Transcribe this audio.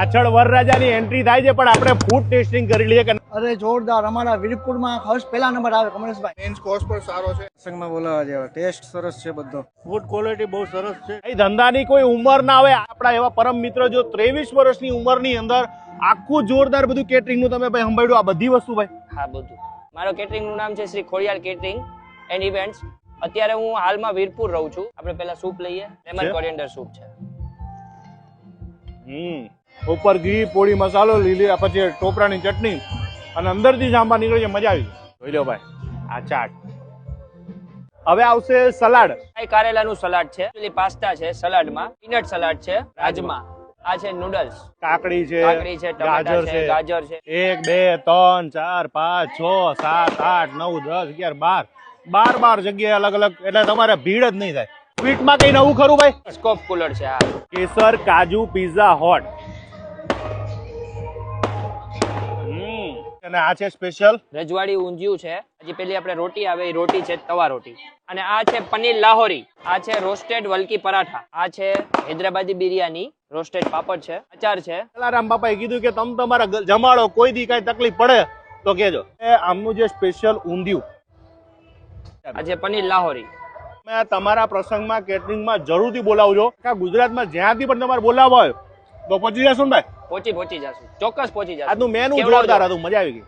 પાછળ વરરાજાની એન્ટ્રી થાય છે, પણ આપણે ફૂડ ટેસ્ટિંગ કરી લઈએ કે અરે જોરદાર, અમારા વીરપુરમાં ફર્સ્ટ પહેલા નંબર આવે કમલેશભાઈ. મેન્સ કોર્સ પણ સારો છે. પ્રસંગમાં બોલાવા જેવો ટેસ્ટ સરસ છે બધો. ફૂડ ક્વોલિટી બહુ સરસ છે. એ ધંધાની કોઈ ઉંમર ના આવે. આપણા એવા પરમ મિત્ર જો 23 વર્ષની ઉંમરની અંદર આખું જોરદાર બધું કેટરિંગ નું તમે ભાઈ સંભાળ્યું, આ બધી વસ્તુ ભાઈ? હા, બધું. મારો કેટરિંગ નું નામ છે Shri Khodiyar catering and events. અત્યારે હું હાલમાં વીરપુર રહું છું. આપણે પહેલા સૂપ લઈએ. લેમન કોરિએન્ડર સૂપ છે. ઉપર ઘી, પોળી મસાલો, લીલી પછી ટોપરાની ચટણી અને અંદરથી જાંબા નીકળે છે. મજા આવી જોઈ લો ભાઈ આ ચાટ. હવે આવશે સલાડ. આ કારેલાનું સલાડ છે, પેલી પાસ્તા છે સલાડમાં, પીનટ સલાડ છે, રાજમા, આ છે નૂડલ્સ, કાકડી છે, ટમાટર છે, ગાજર છે. 1 2 3 4 5 6 7 8 9 10 11 12 જગ્યાએ અલગ અલગ, એટલે તમારે ભીડ જ નહીં થાય. સ્વીટમાં કઈ નવું ખરું ભાઈ? સ્કોપ કુલર છે. આ કેસર કાજુ પિઝા હોટ. અને આ છે સ્પેશિયલ રજવાડી ઊંધિયું છે. હજી પેલી આપણે રોટી આવે એ રોટી છે, તવા રોટી. અને આ છે પનીર લાહોરી. આ છે રોસ્ટેડ વલકી પરાઠા. આ છે હૈદરાબાદી બિરયાની, રોસ્ટેડ પાપડ છે, અચાર છે. જલારામ બાપાએ કીધું કે તમે તમારા જમાડો, કોઈ દી કઈ તકલીફ પડે તો કેજો. આમનું જે સ્પેશિયલ ઊંધિયું, આ છે પનીર લાહોરી. મેં તમારા પ્રસંગમાં કેટરિંગમાં જરૂરથી બોલાવજો. ગુજરાતમાં જ્યાંથી પણ તમારે બોલાવવા હોય તો પહોંચી જશો ને ભાઈ? પહોંચી જશું, ચોક્કસ પહોંચી જશું. આજનું મેનુ જોરદાર હતું, મજા આવી ગઈ.